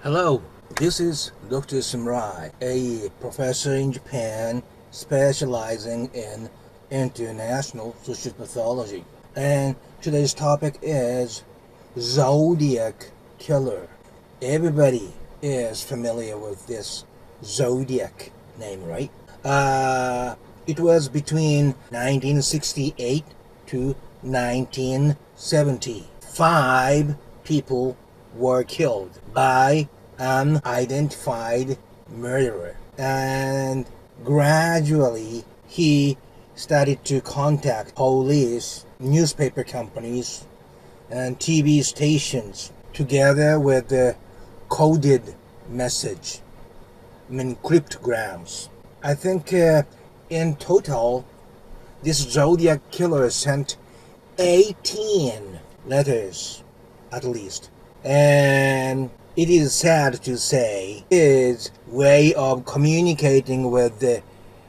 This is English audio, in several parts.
Hello, this is Dr. Samurai, a professor in Japan specializing in international social pathology. And today's topic is Zodiac Killer. Everybody is familiar with this Zodiac name, right? It was between 1968 to 1970. 5 people were killed by an unidentified murderer. And gradually, he started to contact police, newspaper companies, and TV stations together with the coded message, cryptograms. I think in total, this Zodiac Killer sent 18 letters at least. And it is sad to say his way of communicating with the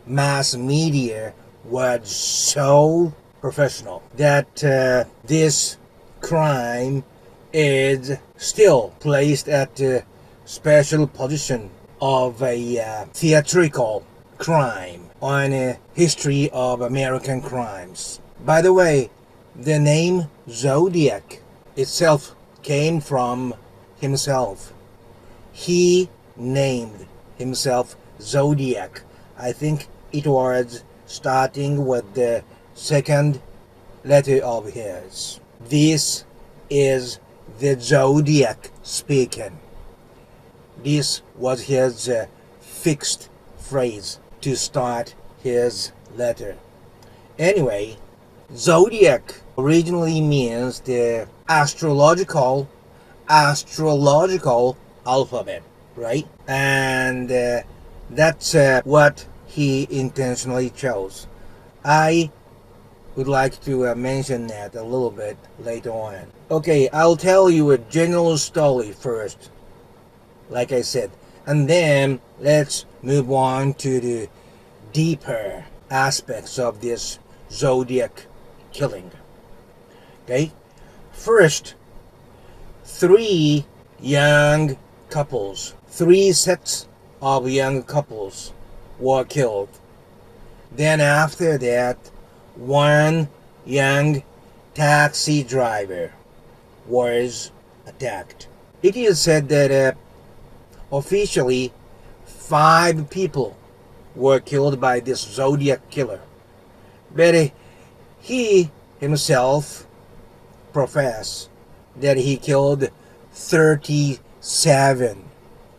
mass media was so professional that this crime is still placed at the special position of a theatrical crime on a history of American crimes. By the way, the name Zodiac itself came from himself. He named himself Zodiac. I think it was starting with the second letter of his. This is the Zodiac speaking. This was his fixed phrase to start his letter. Anyway, Zodiac originally means the astrological alphabet, right? And that's what he intentionally chose. I would like to mention that a little bit later on. Okay, I'll tell you a general story first, like I said, and then let's move on to the deeper aspects of this Zodiac killing. Okay, first, 3 young couples, 3 sets of young couples were killed. Then after that, 1 young taxi driver was attacked. It is said that officially 5 people were killed by this Zodiac Killer. But he himself professed that he killed 37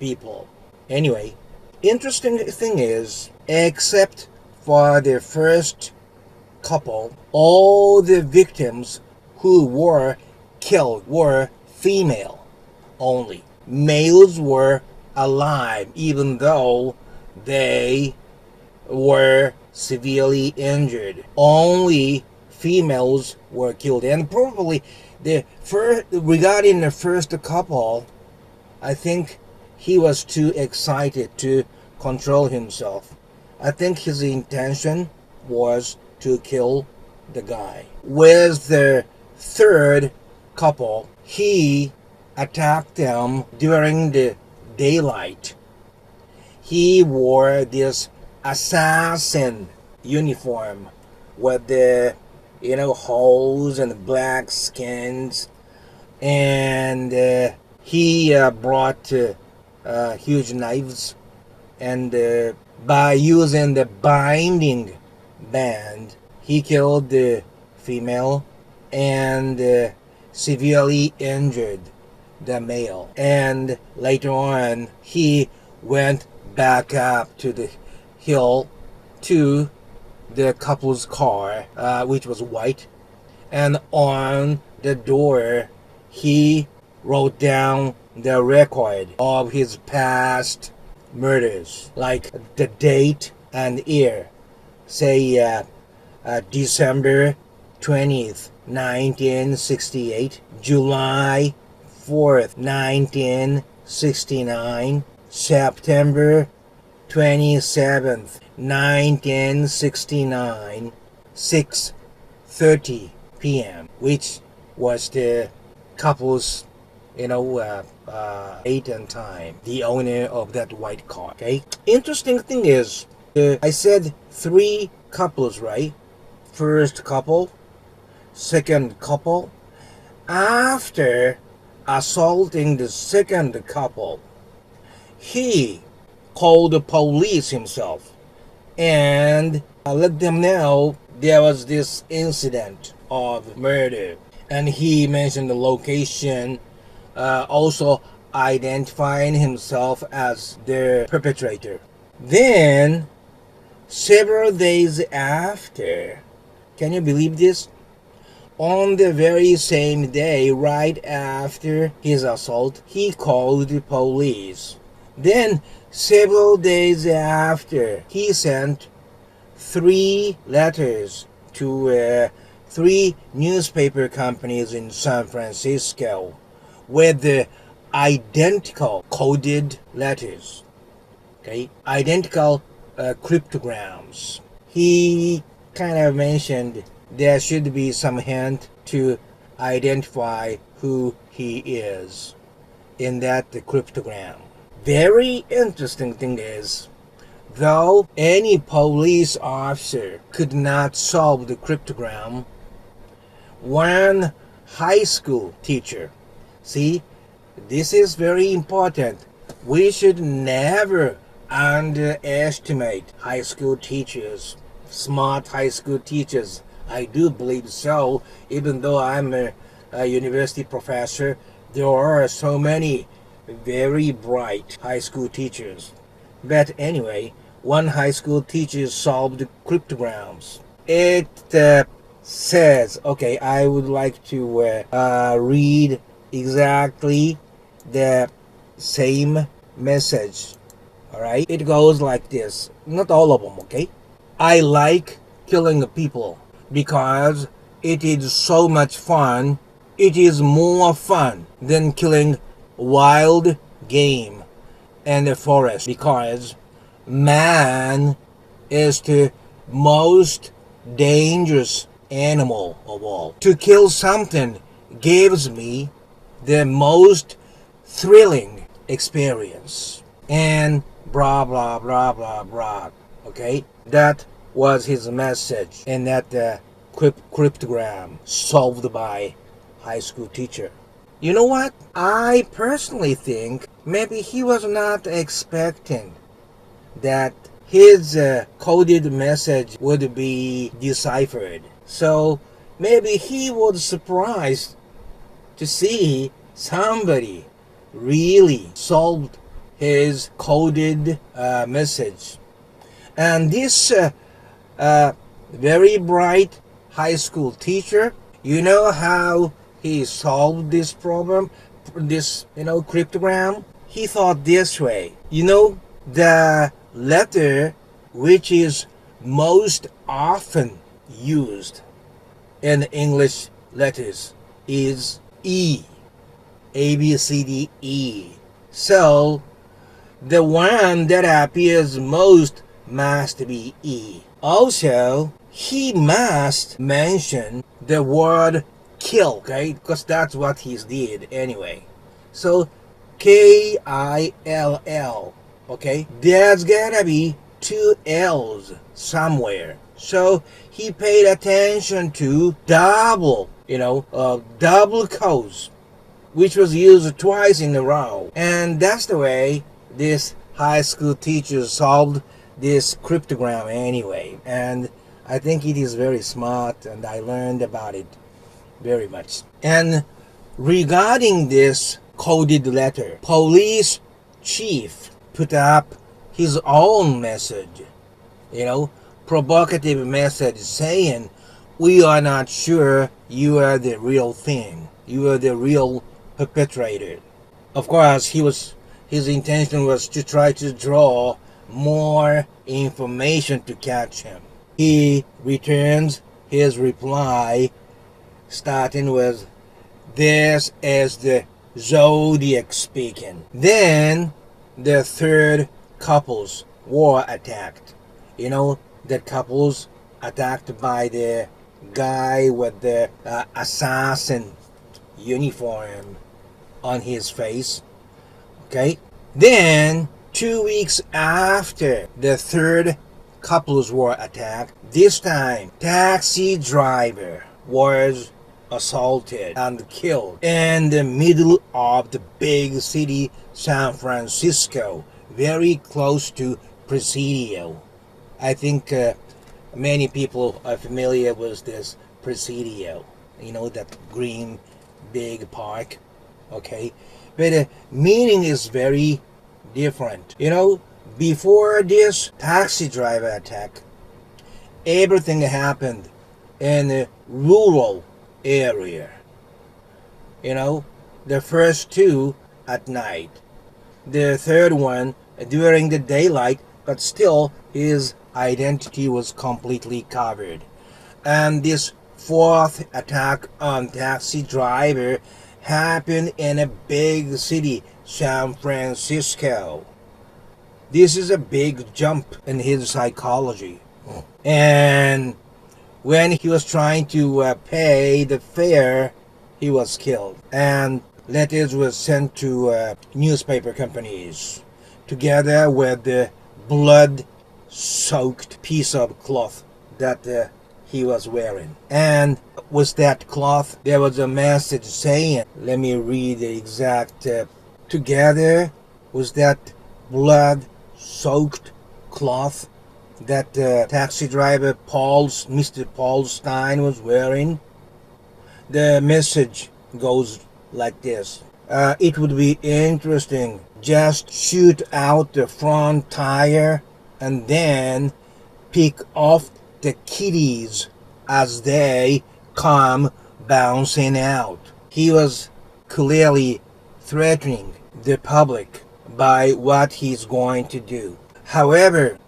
people. Anyway, interesting thing is, except for the first couple, all the victims who were killed were female only. Males were alive, even though they were severely injured. Only females were killed. And probably regarding the first couple, I think he was too excited to control himself. I think his intention was to kill the guy. With the third couple, he attacked them during the daylight. He wore this assassin uniform with the holes and black skins, and he brought huge knives, and by using the binding band, he killed the female and severely injured the male. And later on, he went back up to the hill to the couple's car, which was white, and on the door he wrote down the record of his past murders, like the date and year, say December 20th, 1968, July 4th, 1969, September 27th, 1969, 6:30 p.m., which was the couple's, date and time, the owner of that white car. Okay. Interesting thing is, I said 3 couples, right? First couple, second couple. After assaulting the second couple, he called the police himself and let them know there was this incident of murder. And he mentioned the location, also identifying himself as the perpetrator. Then, several days after, can you believe this? On the very same day, right after his assault, he called the police. Then, several days after, he sent 3 letters to 3 newspaper companies in San Francisco with the identical coded letters. Okay, identical cryptograms. He kind of mentioned there should be some hint to identify who he is in that cryptogram. Very interesting thing is, though any police officer could not solve the cryptogram, one high school teacher, see, this is very important. We should never underestimate high school teachers, smart high school teachers. I do believe so. Even though I'm a university professor, there are so many very bright high school teachers. But anyway, one high school teacher solved cryptograms. It says, okay, I would like to read exactly the same message. Alright? It goes like this. Not all of them, okay? I like killing people because it is so much fun. It is more fun than killing wild game in the forest, because man is the most dangerous animal of all. To kill something gives me the most thrilling experience. And blah blah blah blah blah. Okay, that was his message in that cryptogram solved by high school teacher. You know what? I personally think maybe he was not expecting that his coded message would be deciphered. So maybe he was surprised to see somebody really solved his coded message. And this very bright high school teacher, you know how he solved this problem, this cryptogram? He thought this way. The letter which is most often used in English letters is E. A, B, C, D, E. So the one that appears most must be E. Also, he must mention the word kill, okay? Because that's what he did anyway. So Kill, okay? There's gotta be 2 L's somewhere. So he paid attention to double codes, which was used twice in a row. And that's the way this high school teacher solved this cryptogram anyway. And I think it is very smart, and I learned about it very much. And regarding this coded letter, police chief put up his own message, provocative message saying, we are not sure you are the real thing. You are the real perpetrator. Of course, his intention was to try to draw more information to catch him. He returns his reply starting with, this is the Zodiac speaking. Then the third couples were attacked. The couples attacked by the guy with the assassin uniform on his face. Okay? Then, 2 weeks after the third couples war attack, this time, taxi driver was assaulted and killed in the middle of the big city, San Francisco, very close to Presidio. I think many people are familiar with this Presidio. You know, that green big park. Okay? But the meaning is very different. You know, before this taxi driver attack, everything happened in a rural area. You know, the first two at night, the third one during the daylight, but still his identity was completely covered. And this fourth attack on taxi driver happened in a big city, San Francisco. This is a big jump in his psychology. And when he was trying to pay the fare, he was killed. And letters were sent to newspaper companies together with the blood-soaked piece of cloth that he was wearing. And with that cloth, there was a message saying, let me read the exact, together with that blood-soaked cloth that taxi driver Mr. Paul Stein was wearing, the message goes like this. It would be interesting. Just shoot out the front tire and then pick off the kitties as they come bouncing out. He was clearly threatening the public by what he's going to do. However,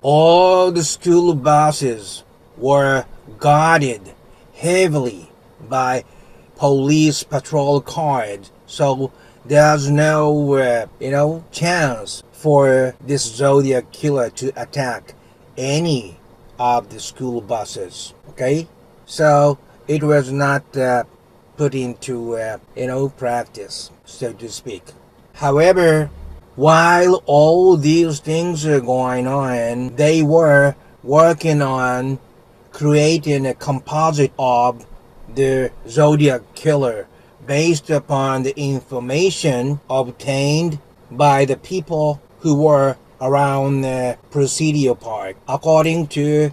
all the school buses were guarded heavily by police patrol cars, so there's no chance for this Zodiac Killer to attack any of the school buses. Okay, so it was not put into practice, so to speak. However, while all these things are going on, they were working on creating a composite of the Zodiac Killer based upon the information obtained by the people who were around the Presidio Park. According to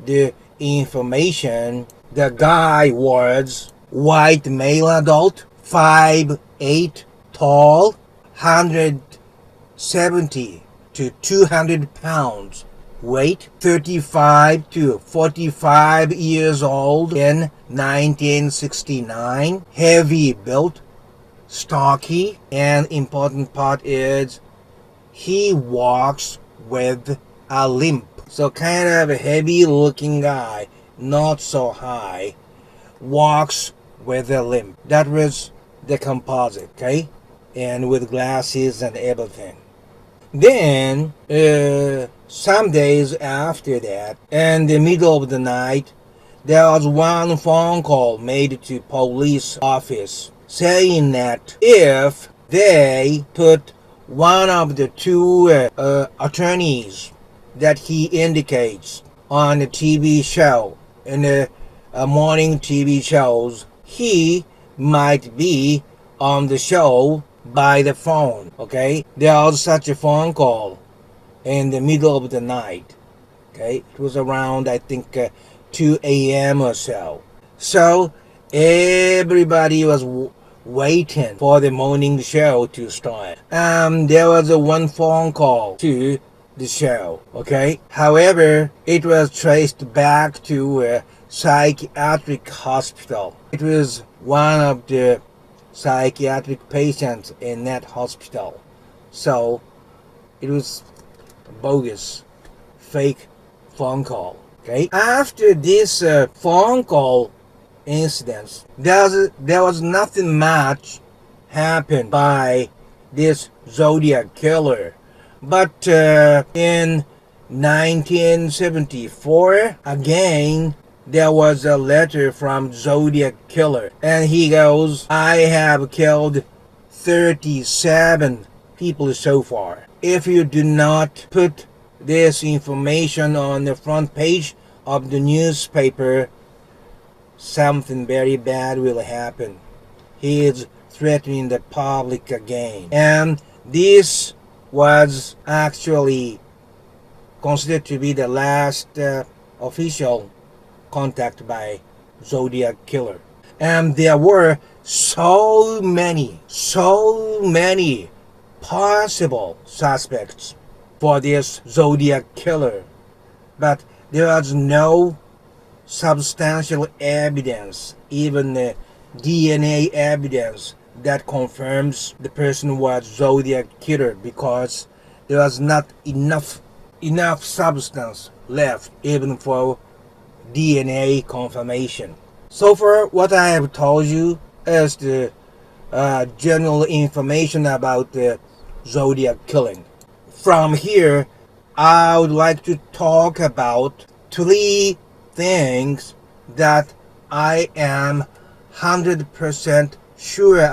the information, the guy was white male adult, 5'8" tall, 170 to 200 pounds weight, 35 to 45 years old in 1969, heavy built, stocky, and important part is he walks with a limp. So kind of a heavy looking guy, not so high, walks with a limp. That was the composite, okay? And with glasses and everything. Then, some days after that, in the middle of the night, there was one phone call made to police office saying that if they put one of the two attorneys that he indicates on the TV show, in the morning TV shows, he might be on the show by the phone. Okay, there was such a phone call in the middle of the night. Okay, it was around, I think, 2 a.m. or so. So everybody was waiting for the morning show to start. There was one phone call to the show. Okay, however, it was traced back to a psychiatric hospital. It was one of the psychiatric patients in that hospital. So it was a bogus, fake phone call. Okay. After this phone call incident, there was nothing much happened by this Zodiac Killer. But in 1974, again, there was a letter from Zodiac Killer, and he goes, I have killed 37 people so far. If you do not put this information on the front page of the newspaper, something very bad will happen. He is threatening the public again. And this was actually considered to be the last official contact by Zodiac Killer. And there were so many possible suspects for this Zodiac Killer. But there was no substantial evidence, even DNA evidence, that confirms the person was Zodiac Killer, because there was not enough substance left even for DNA confirmation. So far, what I have told you is the general information about the Zodiac killing. From here, I would like to talk about 3 things that I am 100% sure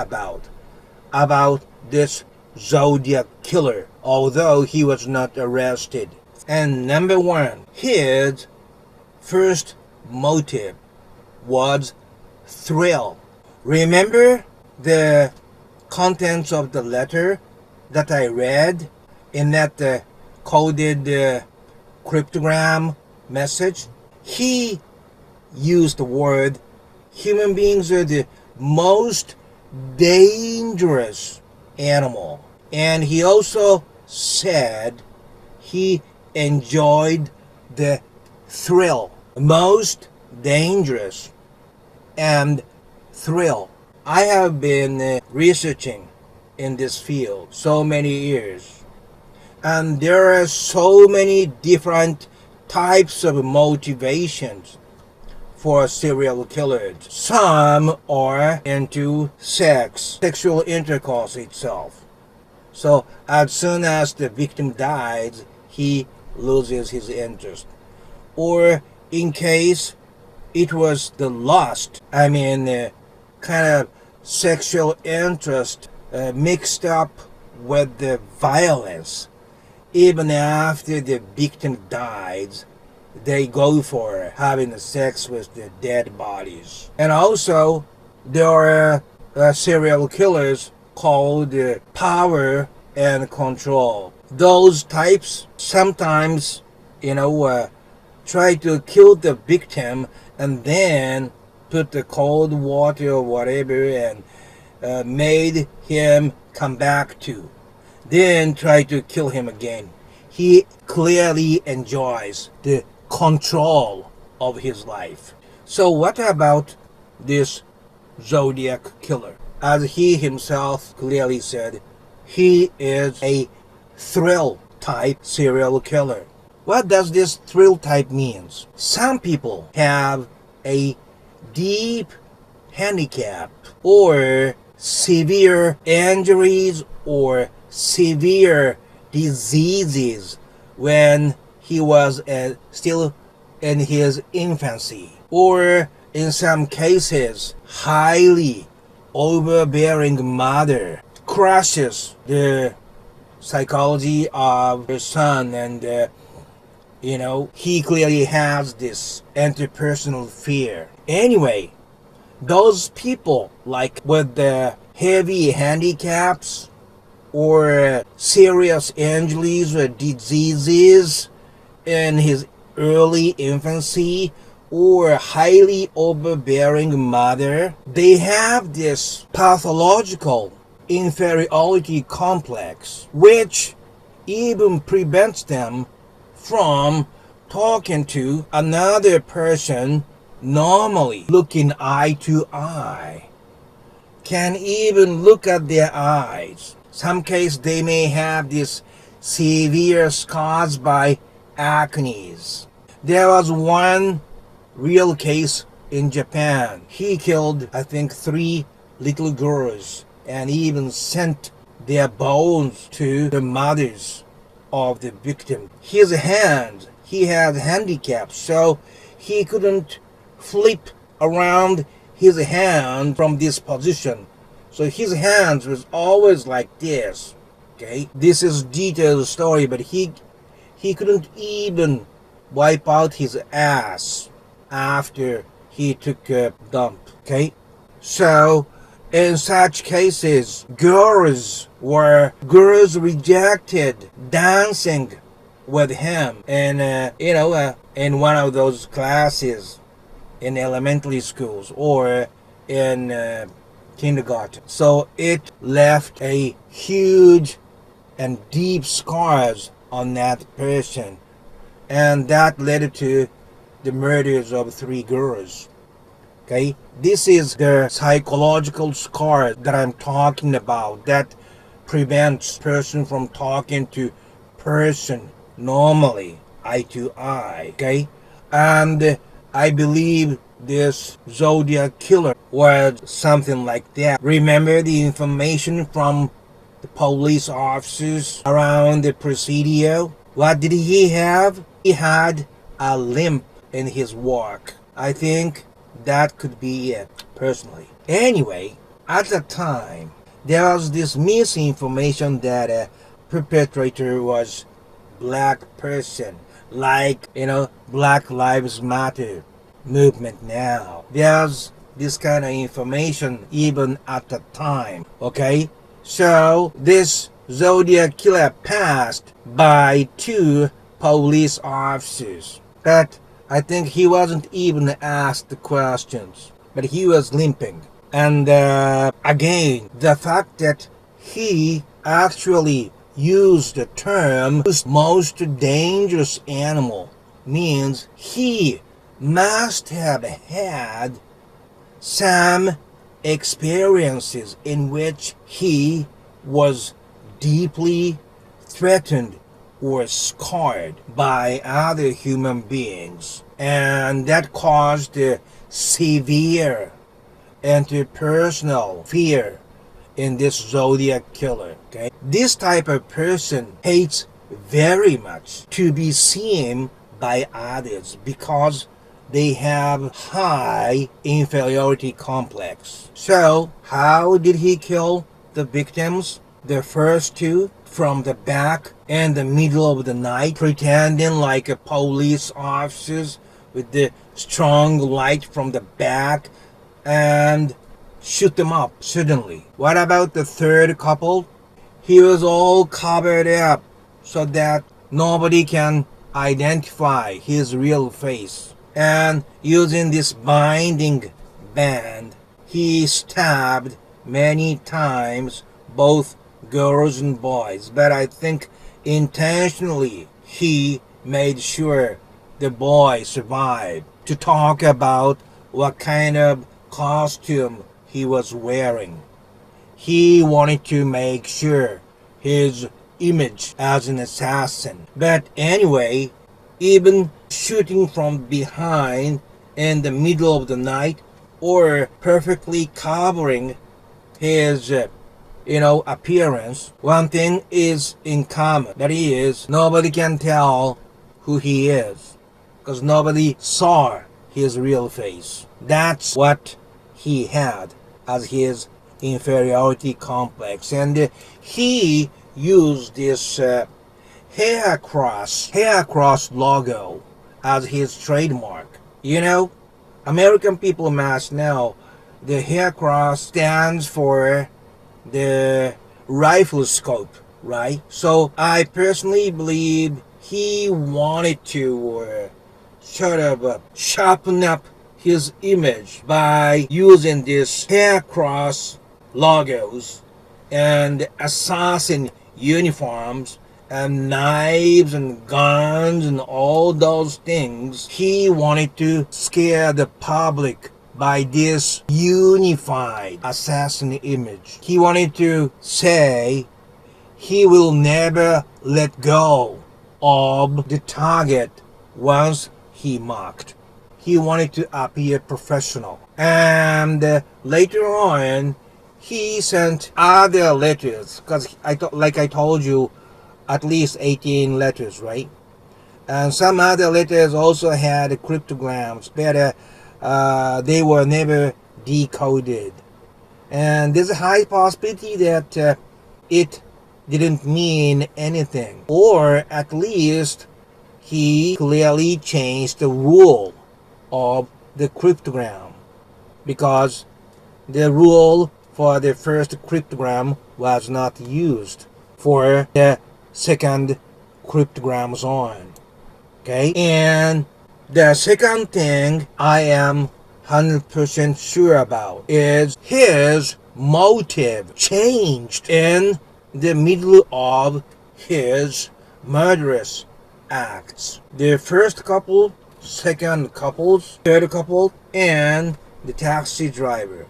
about this Zodiac Killer, although he was not arrested. And number 1, his first motive was thrill. Remember the contents of the letter that I read in that coded cryptogram message? He used the word human beings are the most dangerous animal. And he also said he enjoyed the thrill. Most dangerous and thrill. I have been researching in this field so many years, and there are so many different types of motivations for serial killers. Some are into sexual intercourse itself. So as soon as the victim dies, he loses his interest. Or in case it was the lust, kind of sexual interest mixed up with the violence. Even after the victim dies, they go for having sex with the dead bodies. And also, there are serial killers called power and control. Those types sometimes, try to kill the victim and then put the cold water or whatever and made him come back to. Then try to kill him again. He clearly enjoys the control of his life. So what about this Zodiac Killer? As he himself clearly said, he is a thrill type serial killer. What does this thrill type means? Some people have a deep handicap or severe injuries or severe diseases when he was still in his infancy, or in some cases highly overbearing mother crushes the psychology of her son, and he clearly has this antipersonal fear. Anyway, those people like with the heavy handicaps or serious injuries or diseases in his early infancy or highly overbearing mother, they have this pathological inferiority complex, which even prevents them from talking to another person normally, looking eye to eye. Can even look at their eyes. Some case they may have this severe scars by acne. There was one real case in Japan. He killed, I think, 3 little girls and even sent their bones to the mothers of the victim. His hand, he had handicaps, so he couldn't flip around his hand from this position So his hands was always like this. Okay, this is detailed story, but he couldn't even wipe out his ass after he took a dump. Okay, so in such cases, girls rejected dancing with him in one of those classes in elementary schools or in kindergarten. So it left a huge and deep scars on that person, and that led to the murders of 3 girls. Okay, this is the psychological scar that I'm talking about, that prevents person from talking to person normally, eye to eye. Okay, and I believe this Zodiac Killer was something like that. Remember the information from the police officers around the Presidio? What did he have? He had a limp in his walk. I think that could be it, personally. Anyway, at the time, there was this misinformation that a perpetrator was black person, like, Black Lives Matter movement now. There's this kind of information even at the time, okay? So, this Zodiac Killer passed by 2 police officers, but I think he wasn't even asked the questions, but he was limping. And again, the fact that he actually used the term most dangerous animal means he must have had some experiences in which he was deeply threatened or scarred by other human beings, and that caused a severe interpersonal fear in this Zodiac Killer. Okay, this type of person hates very much to be seen by others because they have high inferiority complex. So how did he kill the victims? The first 2 from the back in the middle of the night, pretending like a police officers with the strong light from the back, and shoot them up suddenly. What about the 3rd couple? He was all covered up so that nobody can identify his real face. And using this binding band, he stabbed many times both girls and boys, but I think intentionally he made sure the boy survived. To talk about what kind of costume he was wearing, he wanted to make sure his image as an assassin. But anyway, even shooting from behind in the middle of the night or perfectly covering his appearance, one thing is in common. That is, nobody can tell who he is because nobody saw his real face. That's what he had as his inferiority complex. And he used this hair cross logo as his trademark. American people must know the hair cross stands for the rifle scope, right? So I personally believe he wanted to sharpen up his image by using this hair cross logos and assassin uniforms and knives and guns and all those things. He wanted to scare the public by this unified assassin image. He wanted to say he will never let go of the target once he mocked. He wanted to appear professional. And later on, he sent other letters, because like I told you, at least 18 letters, right? And some other letters also had cryptograms, but they were never decoded. And there's a high possibility that it didn't mean anything. Or at least he clearly changed the rule of the cryptogram, because the rule for the first cryptogram was not used for the second cryptograms on. Okay? And the second thing I am 100% sure about is his motive changed in the middle of his murderous acts. The first couple, second couples, third couple, and the taxi driver,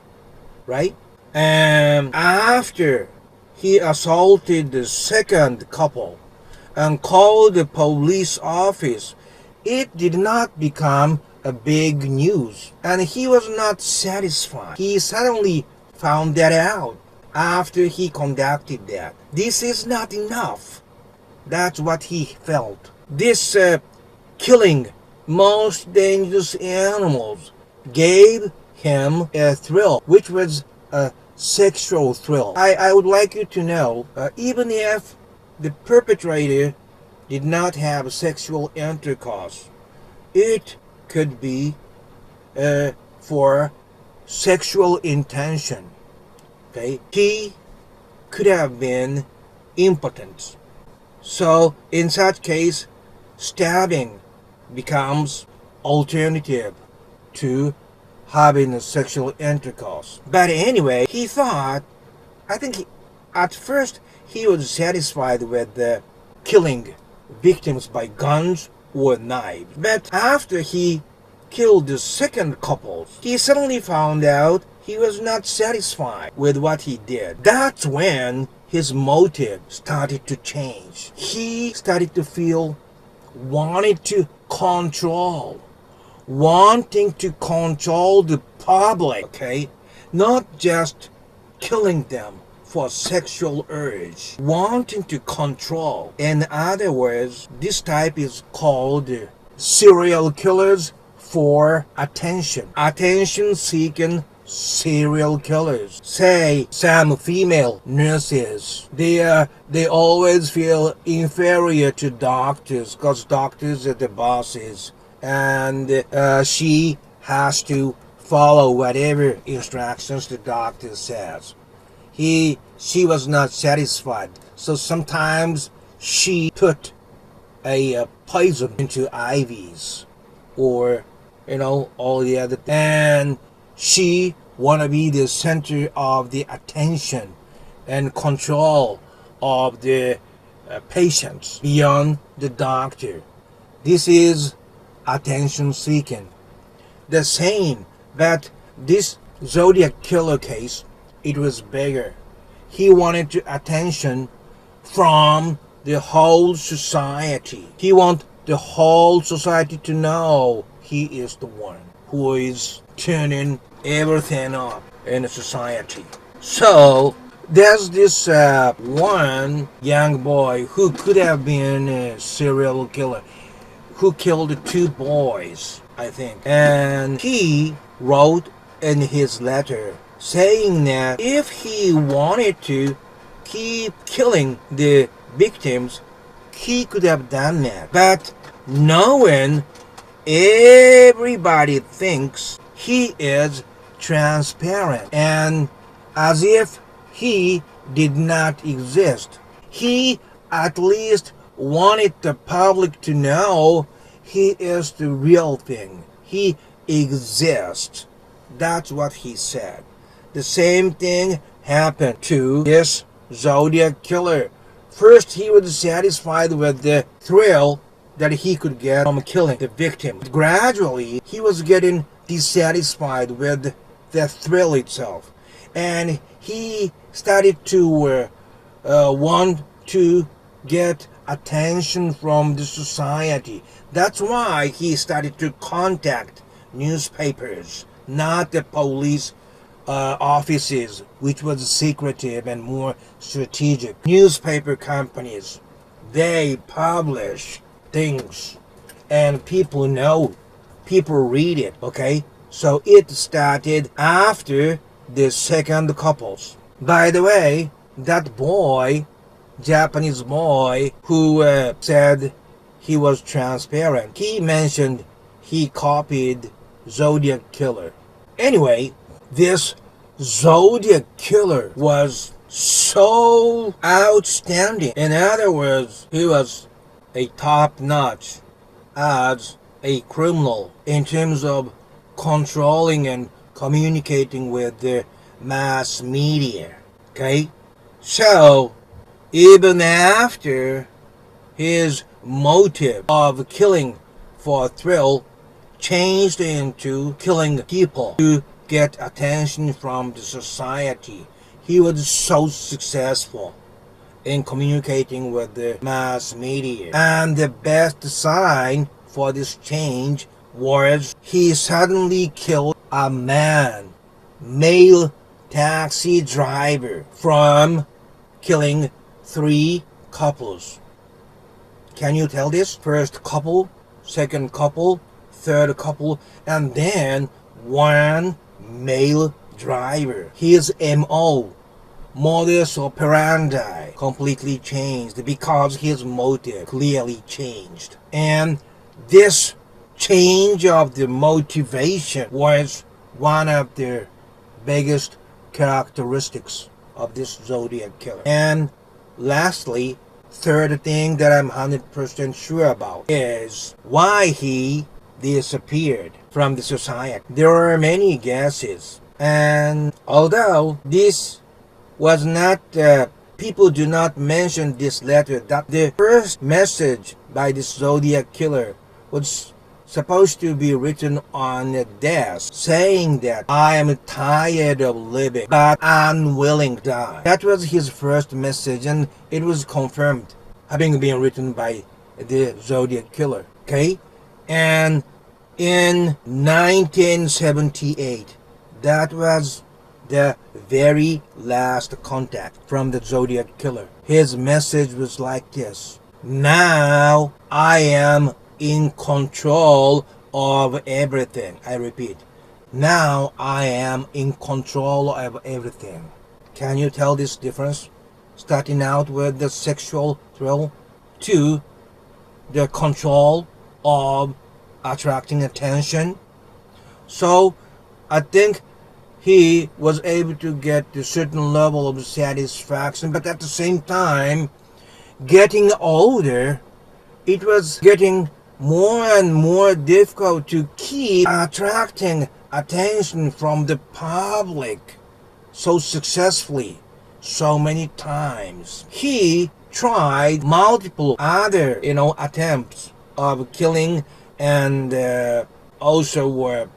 right? And after he assaulted the second couple and called the police office, it did not become a big news, and he was not satisfied. He suddenly found that out after he conducted that. This is not enough. That's what he felt. This killing most dangerous animals gave him a thrill, which was a sexual thrill. I would like you to know, even if the perpetrator did not have sexual intercourse, it could be for sexual intention. Okay, he could have been impotent. So in such case, stabbing becomes alternative to having a sexual intercourse. But anyway, he thought, at first he was satisfied with killing victims by guns or knives. But after he killed the second couple, he suddenly found out he was not satisfied with what he did. That's when his motive started to change. He started to feel wanting to control the public, okay? Not just killing them for sexual urge, wanting to control. In other words, this type is called serial killers for attention. Attention-seeking serial killers. Say some female nurses, they always feel inferior to doctors because doctors are the bosses, and she has to follow whatever instructions the doctor says. She was not satisfied, so sometimes she put a poison into IVs, or all the other, and she wanna be the center of the attention and control of the patients beyond the doctor. This is attention seeking. The same, but this Zodiac Killer case, it was bigger. He wanted attention from the whole society. He wanted the whole society to know he is the one who is turning everything up in a society. So there's this one young boy who could have been a serial killer, who killed 2 boys, I think. And he wrote in his letter saying that if he wanted to keep killing the victims, he could have done that. But knowing everybody thinks he is transparent and as if he did not exist, he at least wanted the public to know he is the real thing. He exists. That's what he said. The same thing happened to this Zodiac Killer. First, he was satisfied with the thrill that he could get from killing the victim. Gradually, he was getting dissatisfied with the thrill itself, and he started to want to get attention from the society. That's why he started to contact newspapers, not the police offices, which was secretive and more strategic. Newspaper companies, they publish things and people read it, okay? So it started after the second couples. By the way, that boy, Japanese boy, who said he was transparent, he mentioned he copied Zodiac Killer. Anyway, this Zodiac Killer was so outstanding. In other words, he was a top-notch as a criminal in terms of controlling and communicating with the mass media. Okay? So, even after his motive of killing for a thrill changed into killing people to get attention from the society, he was so successful in communicating with the mass media. And the best sign for this change was he suddenly killed a man, male taxi driver, from killing 3 couples. Can you tell this? First couple, second couple, third couple, and then one male driver. His MO, modus operandi, completely changed because his motive clearly changed. And this change of the motivation was one of the biggest characteristics of this Zodiac Killer. And lastly, third thing that I'm 100% sure about is why he disappeared from the society. There are many guesses, and although this was not, people do not mention this letter, that the first message by this Zodiac Killer was supposed to be written on a desk, saying that I am tired of living but unwilling to die. That was his first message, and it was confirmed having been written by the Zodiac Killer. Okay? And in 1978, that was the very last contact from the Zodiac Killer. His message was like this: now I am in control of everything. I repeat, now I am in control of everything. Can you tell this difference? Starting out with the sexual thrill to the control of attracting attention. So I think he was able to get a certain level of satisfaction, but at the same time, getting older, it was getting more and more difficult to keep attracting attention from the public so successfully, so many times. He tried multiple other, attempts of killing and also,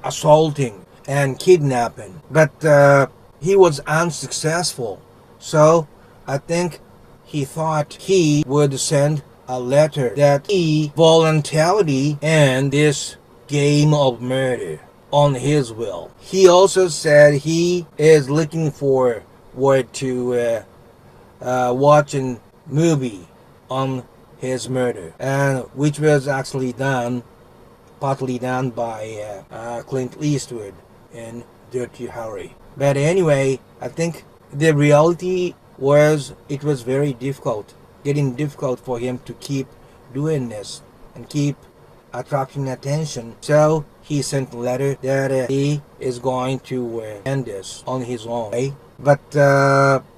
assaulting and kidnapping, but he was unsuccessful. So I think he thought he would send a letter that he voluntarily end this game of murder on his will. He also said he is looking forward to watch a movie on his murder, and which was actually partly done by Clint Eastwood in Dirty Harry. But anyway, I think the reality was it was very difficult, getting difficult for him to keep doing this and keep attracting attention. So he sent a letter that he is going to end this on his own. Okay? But,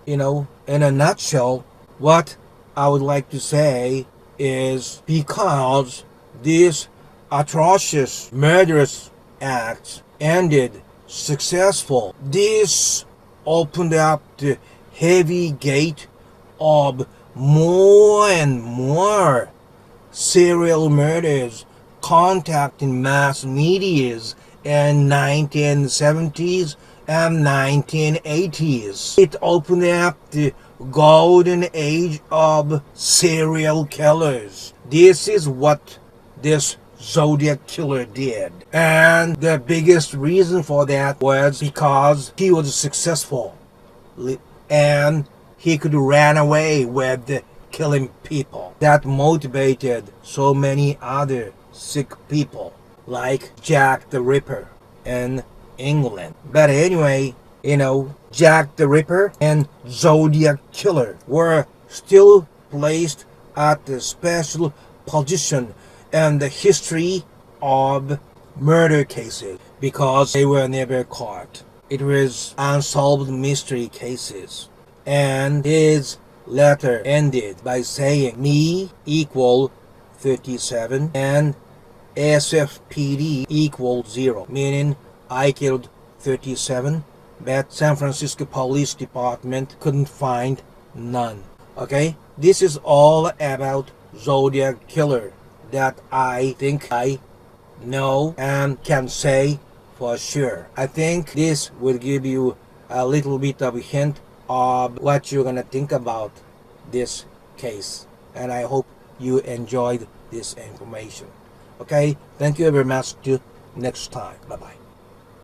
in a nutshell, what I would like to say is because these atrocious, murderous acts ended successful, this opened up the heavy gate of more and more serial murders contacting mass medias in 1970s and 1980s. It opened up the golden age of serial killers. This is what this Zodiac Killer did. And the biggest reason for that was because he was successful and he could run away with killing people. That motivated so many other sick people like Jack the Ripper in England. But anyway, Jack the Ripper and Zodiac Killer were still placed at the special position in the history of murder cases because they were never caught. It was unsolved mystery cases. And his letter ended by saying me equal 37 and SFPD equals 0, meaning I killed 37, but San Francisco Police Department couldn't find none. Okay, this is all about Zodiac Killer that I think I know and can say for sure. I think this will give you a little bit of a hint of what you're gonna think about this case, and I hope you enjoyed this information. Okay, thank you very much. Till next time. Bye bye.